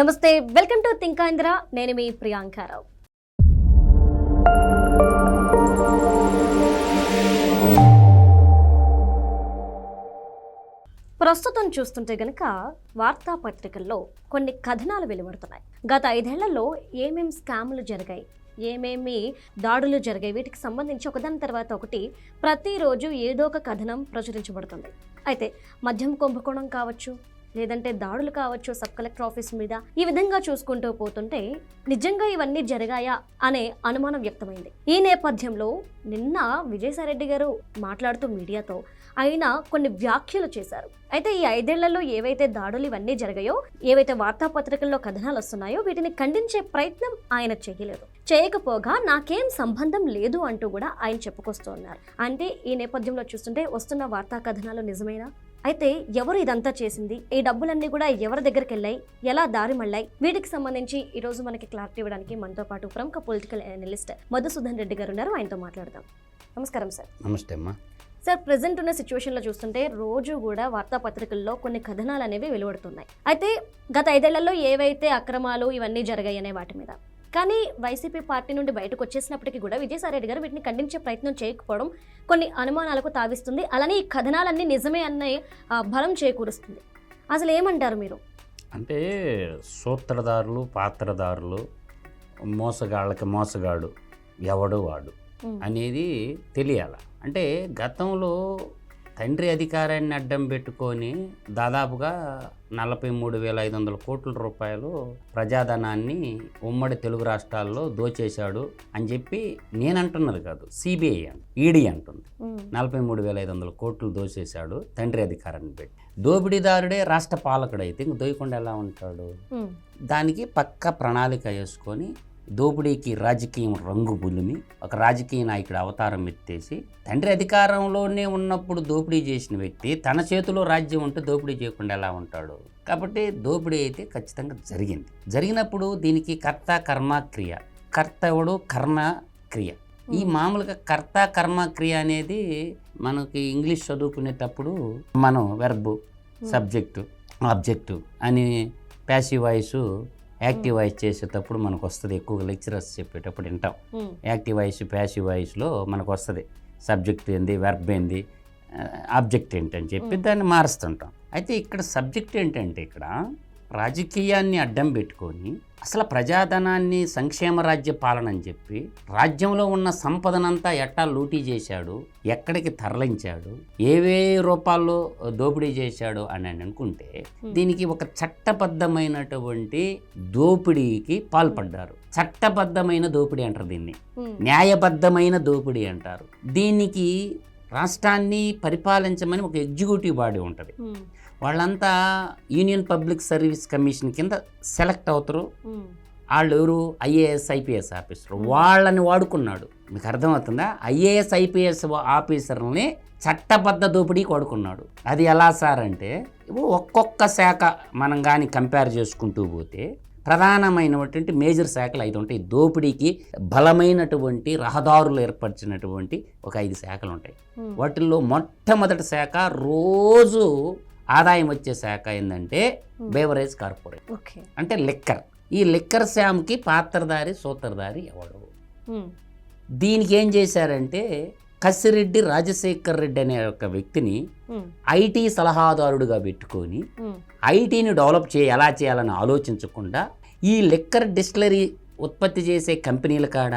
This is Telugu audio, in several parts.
నమస్తే, వెల్కమ్ టు థింకాంధ్ర. నేను మీ ప్రియాంకారావు. ప్రస్తుతం చూస్తుంటే గనక వార్తాపత్రికల్లో కొన్ని కథనాలు వెలువడుతున్నాయి. గత 5 ఏళ్లలో ఏమేమి స్కాములు జరిగాయి, ఏమేమి దాడులు జరిగాయి, వీటికి సంబంధించి ఒకదాని తర్వాత ఒకటి ప్రతిరోజు ఏదో ఒక కథనం ప్రచురించబడుతుంది. అయితే మద్యం కుంభకోణం కావచ్చు, లేదంటే దాడులు కావచ్చు సబ్ కలెక్టర్ ఆఫీస్ మీద, ఈ విధంగా చూసుకుంటూ పోతుంటే నిజంగా ఇవన్నీ జరిగాయా అనే అనుమానం వ్యక్తమైంది. ఈ నేపథ్యంలో నిన్న విజయసాయిరెడ్డి గారు మాట్లాడుతూ మీడియాతో ఆయన కొన్ని వ్యాఖ్యలు చేశారు. అయితే ఈ 5 ఏళ్లలో ఏవైతే దాడులు ఇవన్నీ జరిగాయో, ఏవైతే వార్తాపత్రికల్లో కథనాలు వస్తున్నాయో వీటిని ఖండించే ప్రయత్నం ఆయన చేయలేదు. చేయకపోగా నాకేం సంబంధం లేదు అంటూ కూడా ఆయన చెప్పుకొస్తున్నారు. అంటే ఈ నేపథ్యంలో చూస్తుంటే వస్తున్న వార్తా కథనాలు నిజమేనా? అయితే ఎవరు ఇదంతా చేసింది, ఈ డబ్బులన్నీ కూడా ఎవరి దగ్గరికి వెళ్ళాయి, ఎలా దారి మళ్ళాయి, వీటికి సంబంధించి ఈ రోజు మనకి క్లారిటీ ఇవ్వడానికి మనతో పాటు ప్రముఖ పొలిటికల్ అనలిస్ట్ మధుసూదన్ రెడ్డి గారు ఉన్నారు. ఆయనతో మాట్లాడదాం. నమస్కారం సార్. నమస్తే అమ్మా. సార్, ప్రెసెంట్ ఉన్న సిచ్యువేషన్లో చూస్తుంటే రోజు కూడా వార్తాపత్రికల్లో కొన్ని కథనాలు అనేవి వెలువడుతున్నాయి. అయితే గత 5 ఏళ్లలో ఏవైతే అక్రమాలు ఇవన్నీ జరిగాయి అనే వాటి మీద, కానీ వైసీపీ పార్టీ నుండి బయటకు వచ్చేసినప్పటికీ కూడా విజయసాయిరెడ్డి గారు వీటిని ఖండించే ప్రయత్నం చేయకపోవడం కొన్ని అనుమానాలకు తావిస్తుంది. అలానే ఈ కథనాలన్నీ నిజమే అన్న బలం చేకూరుస్తుంది. అసలు ఏమంటారు మీరు? అంటే సూత్రధారులు, పాత్రధారులు, మోసగాళ్ళకి మోసగాడు ఎవడు వాడు అనేది తెలియాల. అంటే గతంలో తండ్రి అధికారాన్ని అడ్డం పెట్టుకొని దాదాపుగా 43,500 కోట్ల రూపాయలు ప్రజాధనాన్ని ఉమ్మడి తెలుగు రాష్ట్రాల్లో దోచేశాడు అని చెప్పి నేను అంటున్నది కాదు, సిబిఐ ఈడీ అంటుంది. 43,500 కోట్లు దోచేశాడు తండ్రి అధికారాన్ని పెట్టి. దోపిడీదారుడే రాష్ట్ర పాలకుడు అయితే ఇంక దోయకుండా ఎలా ఉంటాడు? దానికి పక్క ప్రణాళిక వేసుకొని దోపిడీకి రాజకీయం రంగు పులిమి ఒక రాజకీయ నాయకుడు అవతారం ఎత్తేసి, తండ్రి అధికారంలోనే ఉన్నప్పుడు దోపిడీ చేసిన వ్యక్తి తన చేతిలో రాజ్యం ఉంటే దోపిడీ చేయకుండా ఎలా ఉంటాడు? కాబట్టి దోపిడీ అయితే ఖచ్చితంగా జరిగింది. జరిగినప్పుడు దీనికి కర్త కర్మ క్రియ, కర్త ఎవడు, కర్మ క్రియ. ఈ మామూలుగా కర్త కర్మ క్రియ అనేది మనకి ఇంగ్లీష్ చదువుకునేటప్పుడు మనం వెర్బ్, సబ్జెక్టు, ఆబ్జెక్టు అని ప్యాసివ్ వాయిస్, యాక్టివ్ వాయిస్ చేసేటప్పుడు మనకు వస్తుంది. ఎక్కువగా లెక్చరర్స్ చెప్పేటప్పుడు వింటాం. యాక్టివ్ వాయిస్, ప్యాసివ్ వాయిస్లో మనకు వస్తుంది సబ్జెక్ట్ ఏంది, వెర్బ్ ఏంది, ఆబ్జెక్ట్ ఏంటని చెప్పి దాన్ని మారుస్తుంటాం. అయితే ఇక్కడ సబ్జెక్ట్ ఏంటంటే ఇక్కడ రాజకీయాన్ని అడ్డం పెట్టుకొని అసలు ప్రజాధనాన్ని సంక్షేమ రాజ్య పాలన అని చెప్పి రాజ్యంలో ఉన్న సంపదనంతా ఎట్టా లూటీ చేశాడు, ఎక్కడికి తరలించాడు, ఏవే రూపాల్లో దోపిడీ చేశాడు అని అనుకుంటే దీనికి ఒక చట్టబద్ధమైనటువంటి దోపిడీకి పాల్పడ్డారు. చట్టబద్ధమైన దోపిడీ అంటారు దీన్ని, న్యాయబద్ధమైన దోపిడీ అంటారు. దీనికి రాష్ట్రాన్ని పరిపాలించమని ఒక ఎగ్జిక్యూటివ్ బాడీ ఉంటుంది. వాళ్ళంతా యూనియన్ పబ్లిక్ సర్వీస్ కమిషన్ కింద సెలెక్ట్ అవుతారు. వాళ్ళు ఎవరు? IAS IPS officer. వాళ్ళని వాడుకున్నాడు. మీకు అర్థమవుతుందా? ఐఏఎస్ ఐపీఎస్ ఆఫీసర్ని చట్టబద్ధ దోపిడీకి వాడుకున్నాడు. అది ఎలా సార్ అంటే, ఒక్కొక్క శాఖ మనం కానీ కంపేర్ చేసుకుంటూ పోతే ప్రధానమైనటువంటి మేజర్ శాఖలు 5 ఉంటాయి. దోపిడీకి బలమైనటువంటి రహదారులు ఏర్పరిచినటువంటి ఒక 5 శాఖలు ఉంటాయి. వాటిల్లో మొట్టమొదటి శాఖ, రోజు ఆదాయం వచ్చే శాఖ ఏంటంటే బేవరేజ్ కార్పొరేట్, అంటే లిక్కర్. ఈ లిక్కర్ శామ్కి పాత్రధారి, సూత్రధారి ఎవడు? దీనికి ఏం చేశారంటే కసిరెడ్డి రాజశేఖర్ రెడ్డి అనే ఒక వ్యక్తిని ఐటీ సలహాదారుడుగా పెట్టుకొని ఐటీని డెవలప్ ఎలా చేయాలని ఆలోచించకుండా ఈ లిక్కర్ డిస్టిలరీ ఉత్పత్తి చేసే కంపెనీల కాడ,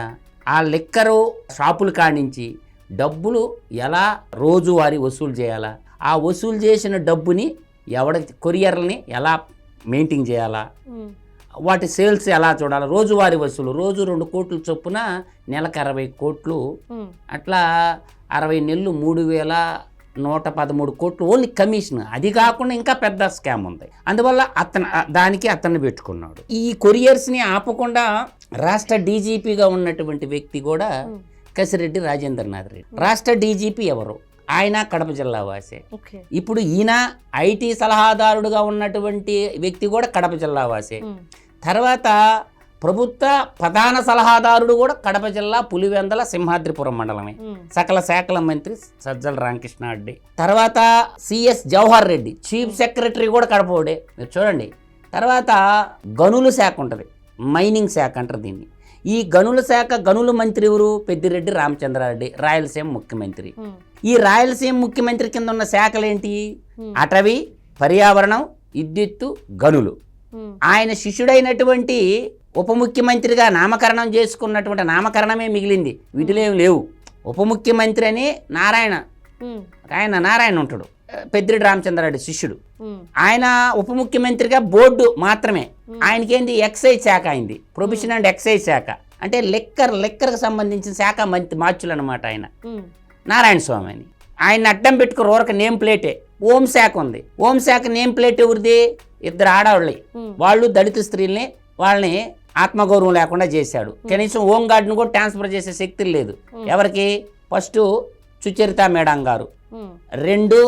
ఆ లిక్కరు షాపుల కాడించి డబ్బులు ఎలా రోజువారీ వసూలు చేయాలా, ఆ వసూలు చేసిన డబ్బుని కొరియర్లని ఎలా మెయింటైన్ చేయాలా, వాటి సేల్స్ ఎలా చూడాలి, రోజువారీ వసూలు, రోజు 2 కోట్లు చొప్పున నెలకు 60 కోట్లు, అట్లా 60 నెలలు 3,113 కోట్లు ఓన్లీ కమిషన్. అది కాకుండా ఇంకా పెద్ద స్కామ్ ఉంది. అందువల్ల అతన్ని పెట్టుకున్నాడు. ఈ కొరియర్స్ని ఆపకుండా రాష్ట్ర డీజీపీగా ఉన్నటువంటి వ్యక్తి కూడా కసిరెడ్డి రాజేంద్రనాథ్ రెడ్డి. రాష్ట్ర డీజీపీ ఎవరు? ఆయన కడప జిల్లా వాసే. ఇప్పుడు ఈయన ఐటీ సలహాదారుడుగా ఉన్నటువంటి వ్యక్తి కూడా కడప జిల్లా వాసే. తర్వాత ప్రభుత్వ ప్రధాన సలహాదారుడు కూడా కడప జిల్లా పులివెందల సింహాద్రిపురం మండలమే. సకల శాఖల మంత్రి సజ్జల రామకృష్ణారెడ్డి. తర్వాత CS Jawahar Reddy chief secretary కూడా కడపడే. మీరు చూడండి, తర్వాత గనుల శాఖ ఉంటుంది, మైనింగ్ శాఖ అంటారు దీన్ని. ఈ గనుల శాఖ గనుల మంత్రి ఎవరు? పెద్దిరెడ్డి రామచంద్రారెడ్డి, రాయలసీమ ముఖ్యమంత్రి. ఈ రాయలసీమ ముఖ్యమంత్రి కింద ఉన్న శాఖలు ఏంటి? అటవీ, పర్యావరణం, విద్యుత్తు, గనులు. ఆయన శిష్యుడైనటువంటి ఉప ముఖ్యమంత్రిగా నామకరణం చేసుకున్నటువంటి నామకరణమే మిగిలింది, విధులేం లేవు. ఉప ముఖ్యమంత్రి అని నారాయణ ఉంటాడు, పెద్దిరెడ్డి రామచంద్రారెడ్డి శిష్యుడు. ఆయన ఉప ముఖ్యమంత్రిగా బోర్డు మాత్రమే. ఆయనకేంది ఎక్సైజ్ శాఖ అయింది, ప్రొబిషన్ అండ్ ఎక్సైజ్ శాఖ అంటే లెక్కర్కి సంబంధించిన శాఖ మార్చులు అనమాట ఆయన నారాయణ స్వామి అని. ఆయన అడ్డం పెట్టుకుని ఊరక నేమ్ ప్లేటే. హోంశాఖ ఉంది, హోంశాఖ నేమ్ ప్లేట్ ఎవరిది? ఇద్దరు ఆడవాళ్ళే. వాళ్ళు దళిత స్త్రీల్ని వాళ్ళని ఆత్మగౌరవం లేకుండా చేశాడు. కనీసం హోంగార్డును కూడా ట్రాన్స్ఫర్ చేసే శక్తి లేదు. ఎవరికి? ఫస్ట్ సుచరిత మేడం గారు, 2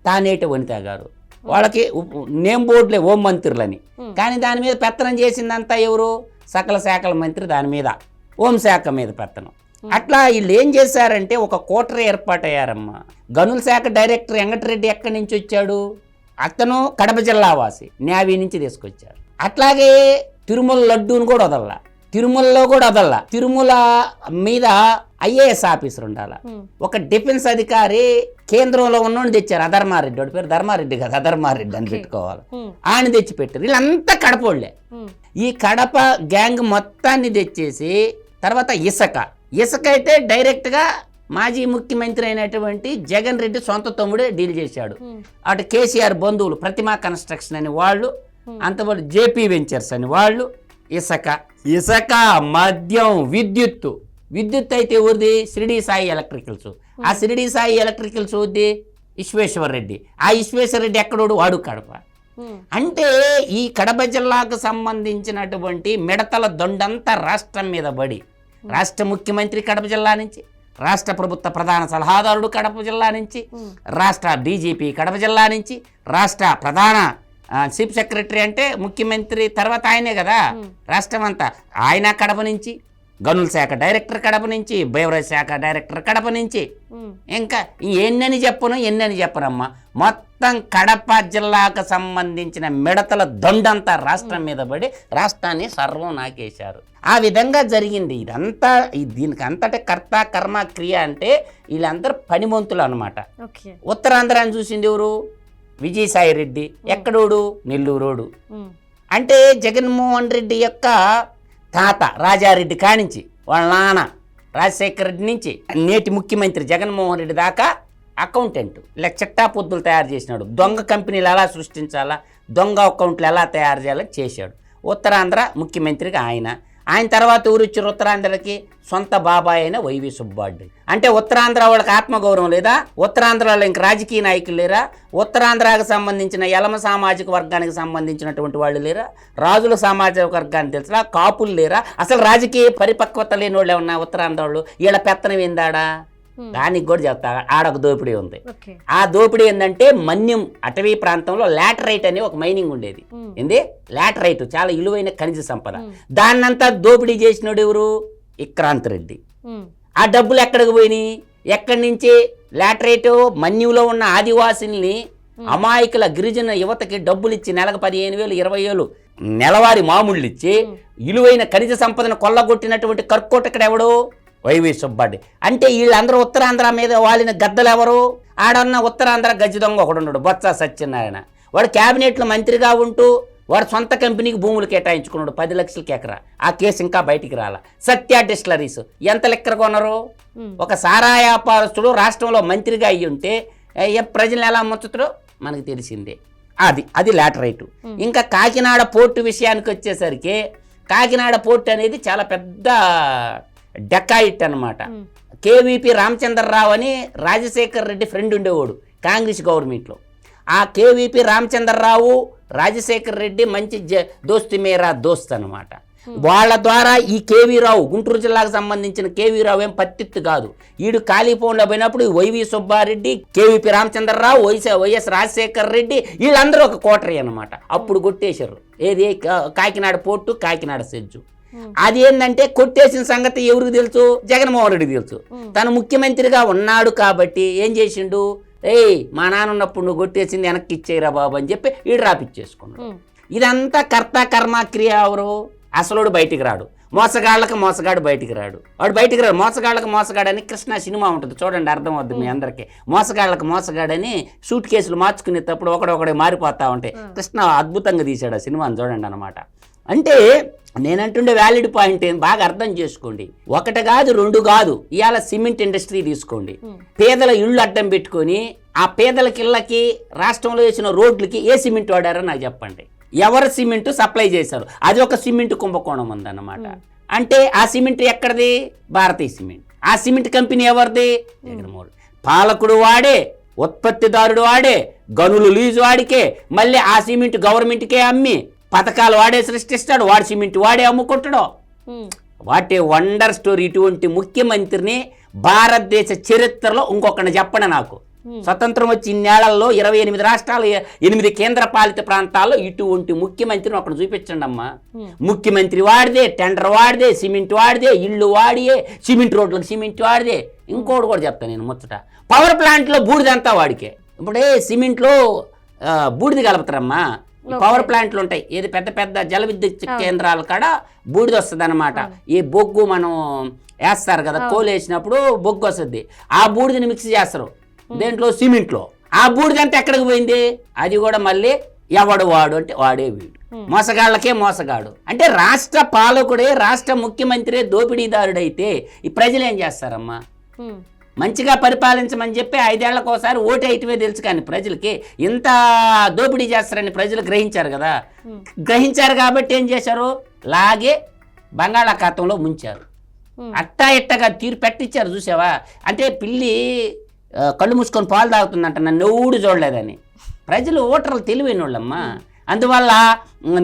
తానేటి వనిత గారు. వాళ్ళకి నేమ్ బోర్డులే హోం మంత్రులని. కానీ దాని మీద పెత్తనం చేసిందంతా ఎవరు? సకల శాఖల మంత్రి దాని మీద, హోంశాఖ మీద పెత్తనం. అట్లా వీళ్ళు ఏం చేశారంటే ఒక కోటరీ ఏర్పాటయ్యారమ్మా. గనుల శాఖ డైరెక్టర్ వెంకటరెడ్డి ఎక్కడి నుంచి వచ్చాడు? అతను కడప జిల్లా వాసి, న్యావీ నుంచి తీసుకొచ్చారు. అట్లాగే తిరుమల లడ్డూని కూడా వదల్లా, తిరుమలలో కూడా వదల్లా. తిరుమల మీద ఐఏఎస్ ఆఫీసర్ ఉండాల, ఒక డిఫెన్స్ అధికారి కేంద్రంలో ఉన్నోని తెచ్చారు, అధర్మారెడ్డి. వాడి పేరు ధర్మారెడ్డి కదా, అధర్మారెడ్డి అని పెట్టుకోవాలి. ఆయన తెచ్చి పెట్టారు. వీళ్ళంతా కడపోళ్లే. ఈ కడప గ్యాంగ్ మొత్తాన్ని తెచ్చేసి తర్వాత ఇసుక అయితే డైరెక్ట్గా మాజీ ముఖ్యమంత్రి అయినటువంటి జగన్ రెడ్డి సొంత తమ్ముడే డీల్ చేశాడు. అటు కేసీఆర్ బంధువులు ప్రతిమా కన్స్ట్రక్షన్ అని వాళ్ళు, అంతపాటు జేపీ వెంచర్స్ అని వాళ్ళు. ఇసుక, మద్యం, విద్యుత్ అయితే ఎవరిది? షిరిడి సాయి ఎలక్ట్రికల్స్. ఆ షిరిడి సాయి ఎలక్ట్రికల్స్ వద్ది విశ్వేశ్వర రెడ్డి. ఆ విశ్వేశ్వర రెడ్డి ఎక్కడోడు? వాడు కడప. అంటే ఈ కడప జిల్లాకు సంబంధించినటువంటి మిడతల దొండంతా రాష్ట్రం మీద పడి, రాష్ట్ర ముఖ్యమంత్రి కడప జిల్లా నుంచి, రాష్ట్ర ప్రభుత్వ ప్రధాన సలహాదారుడు కడప జిల్లా నుంచి, రాష్ట్ర డీజీపీ కడప జిల్లా నుంచి, రాష్ట్ర ప్రధాన చీఫ్ సెక్రటరీ అంటే ముఖ్యమంత్రి తర్వాత ఆయనే కదా రాష్ట్రం అంతా, ఆయన కడప నుంచి, గనుల శాఖ డైరెక్టర్ కడప నుంచి, బేవరేజ్ శాఖ డైరెక్టర్ కడప నుంచి. ఇంకా ఎన్నని చెప్పనమ్మా, మొత్తం కడప జిల్లాకు సంబంధించిన మిడతల దొండంతా రాష్ట్రం మీద పడి రాష్ట్రాన్ని సర్వం నాకేశారు. ఆ విధంగా జరిగింది ఇదంతా. దీనికి అంతటే కర్త కర్మ క్రియ అంటే వీళ్ళందరూ పనిమంతులు అనమాట. ఉత్తరాంధ్రాన్ని చూసింది ఎవరు? విజయసాయి రెడ్డి. ఎక్కడోడు? నెల్లూరోడు. అంటే జగన్మోహన్ రెడ్డి యొక్క తాత రాజారెడ్డి కానించి వాళ్ళ నాన్న రాజశేఖర రెడ్డి నుంచి నేటి ముఖ్యమంత్రి జగన్మోహన్ రెడ్డి దాకా అకౌంటెంట్. ఇలా చిట్టా పొద్దులు తయారు చేసినాడు. దొంగ కంపెనీలు ఎలా సృష్టించాలా, దొంగ అకౌంట్లు ఎలా తయారు చేయాలని చేశాడు. ఉత్తరాంధ్ర ముఖ్యమంత్రిగా ఆయన తర్వాత ఊరు వచ్చారు ఉత్తరాంధ్రకి? సొంత బాబాయ్ అయిన వైవి సుబ్బారెడ్డి. అంటే ఉత్తరాంధ్ర వాళ్ళకి ఆత్మగౌరవం లేదా? ఉత్తరాంధ్రలో ఇంక రాజకీయ నాయకులు లేరా? ఉత్తరాంధ్రకు సంబంధించిన యలమ సామాజిక వర్గానికి సంబంధించినటువంటి వాళ్ళు లేరా? రాజుల సామాజిక వర్గానికి తెలుసా? కాపులు లేరా? అసలు రాజకీయ పరిపక్వత లేని వాళ్ళు ఏమన్నా ఉత్తరాంధ్ర వాళ్ళు? వీళ్ళ పెత్తనం ఏందాడా? దానికి కూడా చెప్తా. ఆడొక దోపిడీ ఉంది. ఆ దోపిడీ ఏంటంటే మన్యం అటవీ ప్రాంతంలో లాటరైట్ అనే ఒక మైనింగ్ ఉండేది. ఏంది? లాటరైట్ చాలా విలువైన ఖనిజ సంపద. దాన్నంతా దోపిడీ చేసినోడు ఎవరు? విక్రాంత్ రెడ్డి. ఆ డబ్బులు ఎక్కడికి పోయినాయి? ఎక్కడి నుంచి? లాటరైట్ మన్యంలో ఉన్న ఆదివాసుల్ని, అమాయకుల గిరిజన యువతకి డబ్బులు ఇచ్చి నెలకు 15,000 20,000 నెలవారీ మామూళ్ళు ఇచ్చి విలువైన ఖనిజ సంపదను కొల్లగొట్టినటువంటి కర్కోటకుడు ఎవడు? వైవి సుబ్బారెడ్డి. అంటే వీళ్ళందరూ ఉత్తరాంధ్ర మీద వాలిన గద్దలు ఎవరు? ఆడన్న ఉత్తరాంధ్ర గజ్జి దొంగ ఒకడు ఉన్నాడు, బొత్స సత్యనారాయణ. వాడు క్యాబినెట్లో మంత్రిగా ఉంటూ వాడు సొంత కంపెనీకి భూములు కేటాయించుకున్నాడు 10 లక్షలకి ఎకరా. ఆ కేసు ఇంకా బయటికి రాల. సత్య డిస్టిలరీస్ ఎంత లెక్కర కొన్నారు? ఒక సారా వ్యాపారస్తుడు రాష్ట్రంలో మంత్రిగా అయ్యి ఉంటే ప్రజలు ఎలా ముచ్చుతాడో మనకు తెలిసిందే. అది లాటరైట్. ఇంకా కాకినాడ పోర్టు విషయానికి వచ్చేసరికి, కాకినాడ పోర్టు అనేది చాలా పెద్ద డెకాయిట్ అనమాట. కేవీపీ రామచంద్రరావు అని రాజశేఖర్ రెడ్డి ఫ్రెండ్ ఉండేవాడు కాంగ్రెస్ గవర్నమెంట్లో. ఆ కేవీపీ రామచంద్రరావు రాజశేఖర్ రెడ్డి మంచి దోస్తి మేరా దోస్త్ అనమాట. వాళ్ళ ద్వారా ఈ కేవీ రావు, గుంటూరు జిల్లాకు సంబంధించిన కేవీ రావు ఏం పత్తిత్తు కాదు. ఈడు ఖాళీపోన్లో పోయినప్పుడు YV Subba Reddy, KVP Ramachandra Rao, YS Rajasekhar Reddy వీళ్ళందరూ ఒక కోటరీ అనమాట. అప్పుడు కొట్టేశారు ఏది? Kakinada port, Kakinada SEZ. అది ఏంటంటే కొట్టేసిన సంగతి ఎవరికి తెలుసు? జగన్మోహన్ రెడ్డికి తెలుసు. తను ముఖ్యమంత్రిగా ఉన్నాడు కాబట్టి ఏం చేసిండు? మా నాన్న ఉన్నప్పుడు నువ్వు కొట్టేసింది వెనక్కి ఇచ్చేయరా బాబు అని చెప్పి ఈడు రాపిచ్చేసుకున్నాడు. ఇదంతా కర్త కర్మ క్రియ ఎవరు? అసలుడు బయటికి రాడు, మోసగాళ్ళకి మోసగాడు బయటికి రాడు. వాడు బయటికి రాడు. మోసగాళ్ళకి మోసగాడని కృష్ణ సినిమా ఉంటుంది చూడండి, అర్థం అవుద్ది మీ అందరికీ. మోసగాళ్ళకి మోసగాడని సూట్ కేసులు మార్చుకునేటప్పుడు ఒకడొకడే మారిపోతా ఉంటాయి. కృష్ణ అద్భుతంగా తీశాడు ఆ సినిమాని, చూడండి అనమాట. అంటే నేనంటుండే వ్యాలిడ్ పాయింట్ ఏం బాగా అర్థం చేసుకోండి. ఒకటి కాదు, రెండు కాదు. ఇవాళ సిమెంట్ ఇండస్ట్రీ తీసుకోండి. పేదల ఇళ్ళు అడ్డం పెట్టుకొని ఆ పేదలకి ఇళ్ళకి రాష్ట్రంలో వేసిన రోడ్లకి ఏ సిమెంట్ వాడారో నాకు చెప్పండి. ఎవరు సిమెంట్ సప్లై చేశారు? అది ఒక సిమెంట్ కుంభకోణం ఉందన్నమాట. అంటే ఆ సిమెంట్ ఎక్కడిది? భారతీయ సిమెంట్. ఆ సిమెంట్ కంపెనీ ఎవరిది? జగన్మోహన్. పాలకుడు వాడే, ఉత్పత్తిదారుడు వాడే, గనులు లీజు వాడికే, మళ్ళీ ఆ సిమెంట్ గవర్నమెంట్కే అమ్మి పథకాలు వాడే సృష్టిస్తాడు. వాడి సిమెంట్ వాడే అమ్ముకుంటాడు. What a wonder story. ఇటువంటి ముఖ్యమంత్రిని భారతదేశ చరిత్రలో ఇంకొకటి చెప్పండి నాకు. స్వతంత్రం వచ్చి ఇన్నేళ్లలో 28 రాష్ట్రాలు, 8 కేంద్ర పాలిత ప్రాంతాల్లో ఇటువంటి ముఖ్యమంత్రిని ఒకటి చూపించండి అమ్మా. ముఖ్యమంత్రి వాడిదే, టెండర్ వాడిదే, సిమెంట్ వాడిదే, ఇళ్ళు వాడియే, సిమెంట్ రోడ్లకు సిమెంట్ వాడిదే. ఇంకోటి కూడా చెప్తాను నేను ముచ్చట. పవర్ ప్లాంట్లో బూడిదంతా వాడికే. ఇప్పుడే సిమెంట్లో బూడిది కలుపుతారమ్మా. పవర్ ప్లాంట్లు ఉంటాయి, ఏది పెద్ద పెద్ద జల విద్యుత్ కేంద్రాల కాడ బూడిద వస్తుంది అనమాట. ఈ బొగ్గు మనం వేస్తారు కదా, కోలు వేసినప్పుడు బొగ్గు వస్తుంది. ఆ బూడిదని మిక్స్ చేస్తారు దేంట్లో? సిమెంట్లో. ఆ బూడిదంతా ఎక్కడికి పోయింది? అది కూడా మళ్ళీ ఎవడు వాడు అంటే వాడే వీడు. మోసగాళ్ళకే మోసగాడు. అంటే రాష్ట్ర పాలకుడే, రాష్ట్ర ముఖ్యమంత్రి దోపిడీదారుడైతే ఈ ప్రజలు ఏం చేస్తారమ్మా? మంచిగా పరిపాలించమని చెప్పి 5 ఏళ్లకోసారి ఓటు వేయటమే తెలుసు. కానీ ప్రజలకి ఇంత దోపిడీ చేస్తారని ప్రజలు గ్రహించారు కదా. గ్రహించారు కాబట్టి ఏం చేశారు? లాగే బంగాళాఖాతంలో ముంచారు. అట్టా ఇట్టగా తీరు పెట్టించారు. చూసావా? అంటే పిల్లి కళ్ళు మూసుకొని పాలు తాగుతుందంట, నన్ను ఎవడు చూడలేదని. ప్రజలు ఓటర్లు తెలివైన వాళ్ళమ్మా. అందువల్ల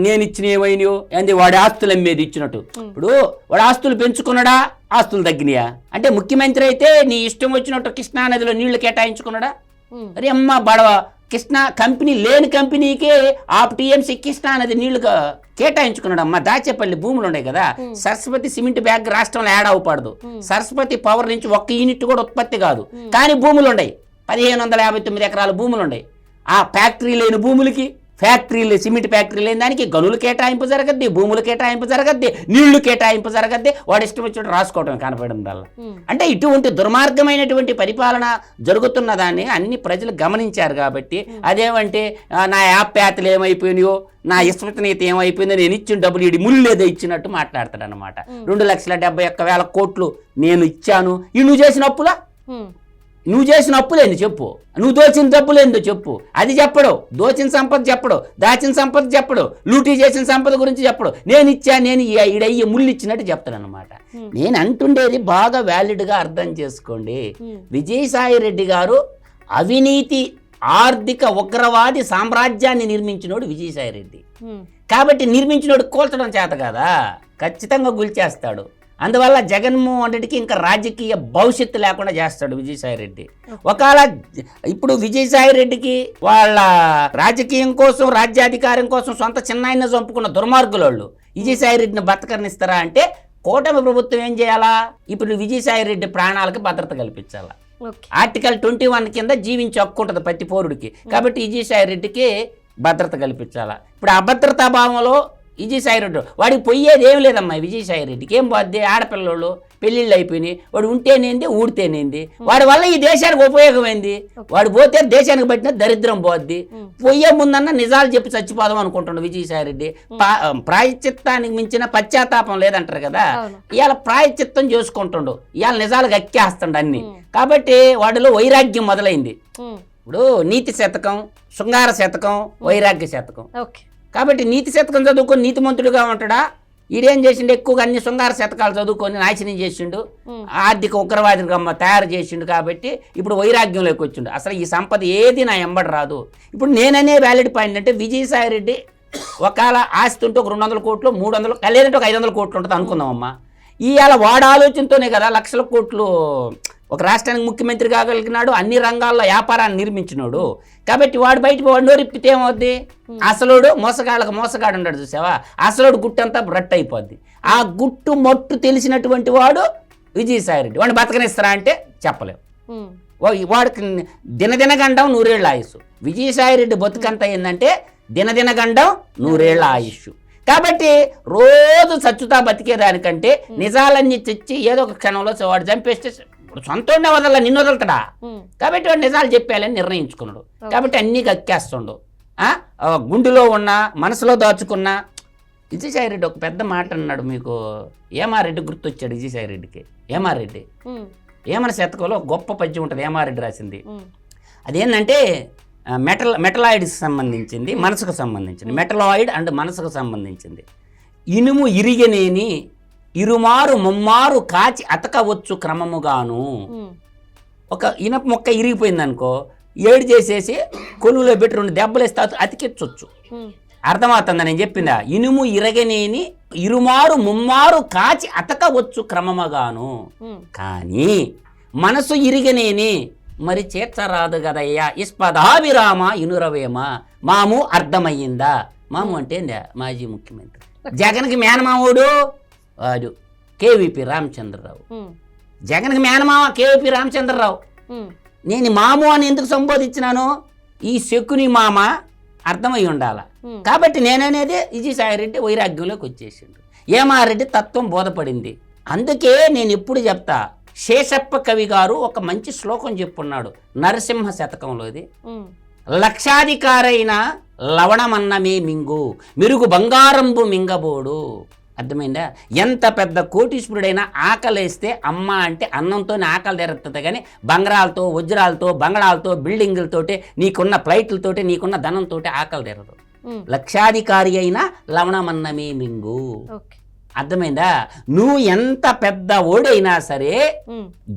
నేను ఇచ్చిన ఏమైనాయో ఏంది వాడి ఆస్తులు అమ్మేది ఇచ్చినట్టు. ఇప్పుడు వాడు ఆస్తులు పెంచుకున్నాడా, ఆస్తులు తగ్గినాయా? అంటే ముఖ్యమంత్రి అయితే నీ ఇష్టం వచ్చినట్టు కృష్ణా నదిలో నీళ్లు కేటాయించుకున్నాడా? అరే అమ్మ బడవ, కృష్ణా కంపెనీ లేని కంపెనీకే ఆ టీఎంసీ కృష్ణా నది నీళ్లు కేటాయించుకున్నాడు అమ్మ. దాచేపల్లి భూములు ఉన్నాయి కదా. సరస్వతి సిమెంట్ బ్యాగ్ రాష్ట్రంలో యాడ్ అవ్వకూడదు. సరస్వతి పవర్ నుంచి 1 యూనిట్ కూడా ఉత్పత్తి కాదు. కానీ భూములు ఉన్నాయి, 1559 ఎకరాల భూములు ఉన్నాయి. ఆ ఫ్యాక్టరీ లేని భూములకి, ఫ్యాక్టరీలు సిమెంట్ ఫ్యాక్టరీ లేని దానికి గనులు కేటాయింపు జరగద్ది, భూములు కేటాయింపు జరగద్ది, నీళ్లు కేటాయింపు జరగద్ది. వాడు ఇష్టం వచ్చినట్టు రాసుకోవడం కనపడడం వల్ల. అంటే ఇటువంటి దుర్మార్గమైనటువంటి పరిపాలన జరుగుతున్న దాన్ని అన్ని ప్రజలు గమనించారు కాబట్టి అదేమంటే నా యాప్యాతలు ఏమైపోయినాయో, నా విశ్వసనీయత ఏమైపోయిందో, నేను ఇచ్చిన డబ్బులు ఇడి ముళ్ళు ఏదో ఇచ్చినట్టు మాట్లాడతాడు అనమాట. 2,71,000 కోట్లు నేను ఇచ్చాను. ఈ నువ్వు చేసిన అప్పులా? నువ్వు చేసిన అప్పులేంది చెప్పు, నువ్వు దోచిన డబ్బులేందో చెప్పు. అది చెప్పడు. దోచిన సంపద చెప్పడు, దాచిన సంపద చెప్పడు, లూటీ చేసిన సంపద గురించి చెప్పడు. నేను ఇచ్చా, నేను ఈడయ్యి ముళ్ళు ఇచ్చినట్టు చెప్తాడు అనమాట. నేను అంటుండేది బాగా వ్యాలిడ్గా అర్థం చేసుకోండి. విజయసాయి రెడ్డి గారు అవినీతి ఆర్థిక ఉగ్రవాది సామ్రాజ్యాన్ని నిర్మించినోడు విజయసాయి రెడ్డి. కాబట్టి నిర్మించినోడు కూల్చడం చేత కదా, ఖచ్చితంగా గుల్చేస్తాడు. అందువల్ల జగన్మోహన్ రెడ్డికి ఇంకా రాజకీయ భవిష్యత్తు లేకుండా చేస్తాడు విజయసాయి రెడ్డి. ఒకవేళ ఇప్పుడు విజయసాయి రెడ్డికి వాళ్ళ రాజకీయం కోసం, రాజ్యాధికారం కోసం సొంత చిన్నాయన చంపుకున్న దుర్మార్గులు విజయసాయి రెడ్డిని బతకనిస్తారా అంటే కూటమి ప్రభుత్వం ఏం చేయాలా? ఇప్పుడు విజయసాయి రెడ్డి ప్రాణాలకు భద్రత కల్పించాలా. ఆర్టికల్ 21 కింద జీవించి హక్కు ఉంటుంది ప్రతి పౌరుడికి. కాబట్టి విజయసాయి రెడ్డికి భద్రత కల్పించాలా. ఇప్పుడు అభద్రతా భావంలో విజయసాయి రెడ్డి వాడికి పోయేది ఏం లేదమ్మా. విజయసాయి రెడ్డికి ఏం పోద్ది? ఆడపిల్లలు పెళ్ళిళ్ళు అయిపోయినాయి, వాడు ఉంటేనేంది, ఊడితేనేంది. వాడి వల్ల ఈ దేశానికి ఉపయోగమైంది. వాడు పోతే దేశానికి పట్టిన దరిద్రం పోద్ది. పోయే ముందన్న నిజాలు చెప్పి చచ్చిపోదాం అనుకుంటున్నాడు విజయసాయి రెడ్డి. ప్రాయశ్చిత్తానికి మించిన పశ్చాత్తాపం లేదంటారు కదా. ఇవాళ ప్రాయశ్చిత్తం చేసుకుంటుండు, ఇవాళ నిజాలు గక్కేస్తుండు అన్ని. కాబట్టి వాడిలో వైరాగ్యం మొదలైంది. ఇప్పుడు నీతి శతకం, శృంగార శతకం, వైరాగ్య శతకం. కాబట్టి నీతి శతకం చదువుకొని నీతిమంతుడుగా ఉంటాడా? ఈడేం చేసిండు? ఎక్కువగా అన్ని శృంగార శతకాలు చదువుకొని నాశనం చేసిండు, ఆర్థిక ఉగ్రవాదిగా తయారు చేసిండు. కాబట్టి ఇప్పుడు వైరాగ్యంలోకి వచ్చిండు. అసలు ఈ సంపద ఏది నా ఎంబడి రాదు. ఇప్పుడు నేననే వ్యాలిడ్ పాయింట్ అంటే విజయసాయి రెడ్డి ఒకవేళ ఆస్తి ఉంటే ఒక 200 కోట్లు, 300, లేదంటే ఒక 500 కోట్లు ఉంటుంది అనుకుందామమ్మా. ఇవాళ వాడు ఆలోచనతోనే కదా లక్షల కోట్లు ఒక రాష్ట్రానికి ముఖ్యమంత్రి కాగలిగినాడు, అన్ని రంగాల్లో వ్యాపారాన్ని నిర్మించినాడు. కాబట్టి వాడు బయట వాడు నోరిప్పితే ఏమవుద్ది? అసలుడు మోసగాళ్ళకు మోసగాడు ఉన్నాడు చూసావా, అసలుడు గుట్టంతా రట్టు అయిపోద్ది. ఆ గుట్టు మొట్టు తెలిసినటువంటి వాడు విజయసాయి రెడ్డి. వాడిని బతకనిస్తారా అంటే చెప్పలేవు. వాడికి దినదినగండం 100 ఏళ్ళ ఆయుసు. విజయసాయి రెడ్డి బతుకంతా ఏంటంటే దినదిన గండం 100 ఏళ్ల ఆయుష్. కాబట్టి రోజు చచ్చుతా బతికేదానికంటే నిజాలన్నీ తెచ్చి ఏదో ఒక క్షణంలో వాడు చంపేస్తే సొంతంగా వదల నిన్ను వదులుతాడా. కాబట్టి వాడు నిజాలు చెప్పాలని నిర్ణయించుకున్నాడు. కాబట్టి అన్నీ కక్కేస్తుండు. గుండెలో ఉన్న మనసులో దాచుకున్న విజయసాయి రెడ్డి ఒక పెద్ద మాట అన్నాడు. మీకు ఏమారెడ్డి గుర్తొచ్చాడు విజయసాయి రెడ్డికి. ఏమారెడ్డి ఏమన శతకంలో గొప్ప పద్యం ఉంటుంది, ఏమారెడ్డి రాసింది. అదేంటంటే మెటలాయిడ్కి సంబంధించింది, మనసుకు సంబంధించింది. మెటలాయిడ్ అండ్ మనసుకు సంబంధించింది. ఇనుము ఇరిగనేని ఇరుమారు ముమ్మారు కాచి అతకవచ్చు క్రమముగాను. ఒక ఇనప మొక్క ఇరిగిపోయింది అనుకో, ఏడు చేసేసి కొలువులో పెట్టి 2 దెబ్బలు ఇస్తే అతికించవచ్చు. అర్థమవుతుందా నేను చెప్పిందా? ఇనుము ఇరగనేని ఇరుమారు ముమ్మారు కాచి అతకవచ్చు క్రమముగాను. కానీ మనసు ఇరిగనేని మరి చేర్చరాదు కదయ్యా ఇస్పదాభిరామ ఇనురవేమ. మాము అర్థమయ్యిందా? మాము అంటే మాజీ ముఖ్యమంత్రి జగన్కి మేనమావుడు వాడు కేవీపీ రామచంద్రరావు. జగన్కి మేనమావ కేవీపీ రామచంద్రరావు. నేను మాము అని ఎందుకు సంబోధించినాను? ఈ శకుని మామ అర్థమై ఉండాల. కాబట్టి నేననేది విజయసాయి రెడ్డి వైరాగ్యంలోకి వచ్చేసిండు. ఏమారెడ్డి తత్వం బోధపడింది. అందుకే నేను ఎప్పుడు చెప్తా, శేషప్ప కవి గారు ఒక మంచి శ్లోకం చెప్పున్నాడు నరసింహ శతకంలోది. లక్షాధికారైన లవణమన్నమే మింగు మెరుగు బంగారంబు మింగబోడు. అర్థమైందా? ఎంత పెద్ద కోటీశ్వరుడైనా ఆకలేస్తే అమ్మ అంటే అన్నంతోనే ఆకలి తెరుతుంది, కానీ బంగారాలతో వజ్రాలతో బంగళాలతో బిల్డింగులతోటి నీకున్న ఫ్లైట్లతోటి నీకున్న ధనంతో ఆకలి తెరదు. లక్షాధికారి అయినా లవణమన్నమే మింగు. అర్థమైందా? నువ్వు ఎంత పెద్ద ఓడైనా సరే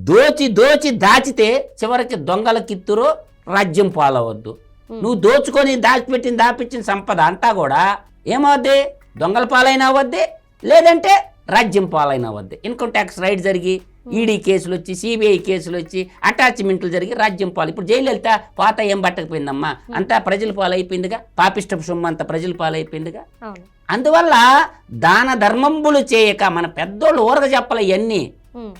దోచి దోచి దాచితే చివరికి దొంగల కిత్తురు రాజ్యం పాలవద్దు. నువ్వు దోచుకొని దాచిపెట్టిన సంపద అంతా కూడా ఏమవుద్ది? దొంగల పాలైనా అవద్ది, లేదంటే రాజ్యం పాలైనా అవద్ది. ఇన్కమ్ ట్యాక్స్ రైడ్ జరిగి ఈడీ కేసులు వచ్చి సిబిఐ కేసులు వచ్చి అటాచ్మెంట్లు జరిగి రాజ్యం పాలు. ఇప్పుడు జైలు వెళ్తా పాత ఏం పట్టకపోయిందమ్మా, అంతా ప్రజల పాలైపోయిందిగా. పాపిష్ట సొమ్ము అంతా ప్రజల పాలైపోయిందిగా. అందువల్ల దాన ధర్మంబులు చేయక మన పెద్దోళ్ళు ఊరగ చెప్పలే ఇవన్నీ.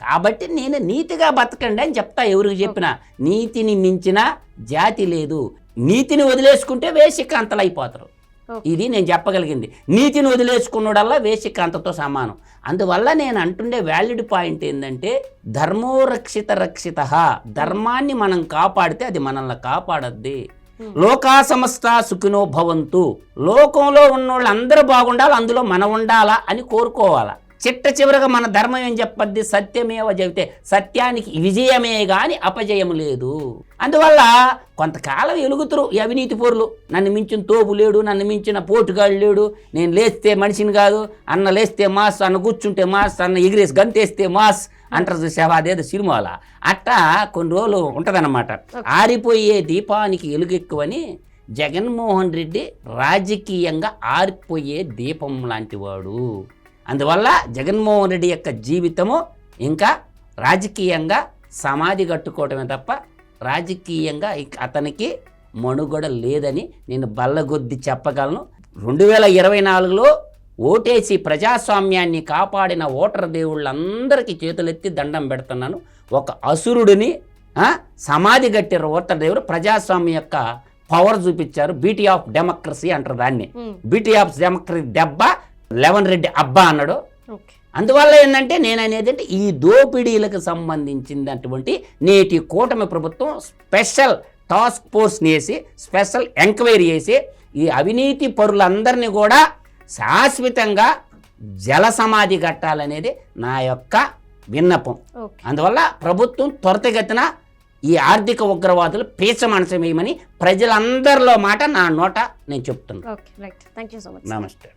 కాబట్టి నేను నీతిగా బతకండి అని చెప్తా ఎవరికి చెప్పినా. నీతిని మించిన జాతి లేదు. నీతిని వదిలేసుకుంటే వేషికాంతలైపోతారు. ఇది నేను చెప్పగలిగింది. నీతిని వదిలేసుకున్నడల్లా వేషికాంతతో సమానం. అందువల్ల నేను అంటుండే వ్యాలిడ్ పాయింట్ ఏంటంటే ధర్మో రక్షిత రక్షిత. ధర్మాన్ని మనం కాపాడితే అది మనల్ని కాపాడద్ది. లోకా సమస్త సుఖినో భవంతు. లోకంలో ఉన్నోళ్ళు అందరూ బాగుండాలి, అందులో మనం ఉండాలా అని కోరుకోవాలా. చిట్ట చివరిగా మన ధర్మం ఏం చెప్పద్ది? సత్యమేవ జవితే. సత్యానికి విజయమే గాని అపజయం లేదు. అందువల్ల కొంతకాలం ఎలుగుతురు ఈ అవినీతి పోరులు. నన్ను మించిన తోపు లేడు, నన్ను మించిన పోటుగాడు లేడు, నేను లేస్తే మనిషిని కాదు, అన్న లేస్తే మాస్, అన్న కూర్చుంటే మాస్, అన్న ఎగిరేసి గంతేస్తే మాస్ అంటారు చూసావా? అదేదో సినిమాల అట్టా కొన్ని రోజులు ఉంటుందన్నమాట. ఆరిపోయే దీపానికి ఎలుగెక్కువని జగన్మోహన్ రెడ్డి రాజకీయంగా ఆరిపోయే దీపం లాంటివాడు. అందువల్ల జగన్మోహన్ రెడ్డి యొక్క జీవితము ఇంకా రాజకీయంగా సమాధి కట్టుకోవటమే తప్ప రాజకీయంగా అతనికి మనుగడ లేదని నేను బల్లగొద్ది చెప్పగలను. 2024లో ఓటేసి ప్రజాస్వామ్యాన్ని కాపాడిన ఓటర్ దేవుళ్ళందరికీ చేతులెత్తి దండం పెడుతున్నాను. ఒక అసురుడిని సమాధి కట్టారు ఓటర్ దేవుడు. ప్రజాస్వామ్యం యొక్క పవర్ చూపించారు. బీటీ ఆఫ్ డెమోక్రసీ అంటారు దాన్ని. బీటీ ఆఫ్ డెమోక్రసీ దెబ్బ లెవెన్ రెడ్డి అబ్బా అన్నాడు. అందువల్ల ఏంటంటే నేను అనేది అంటే ఈ దోపిడీలకు సంబంధించినటువంటి నేటి కూటమి ప్రభుత్వం స్పెషల్ టాస్క్ ఫోర్స్ని వేసి స్పెషల్ ఎంక్వైరీ చేసి ఈ అవినీతి పరులందరినీ కూడా శాశ్వతంగా జల సమాధి కట్టాలనేది నా యొక్క విన్నపం. అందువల్ల ప్రభుత్వం త్వరితగతిన ఈ ఆర్థిక ఉగ్రవాదులు పీచ మనసు వేయమని ప్రజలందరిలో మాట నా నోట నేను చెప్తున్నాను. నమస్తే.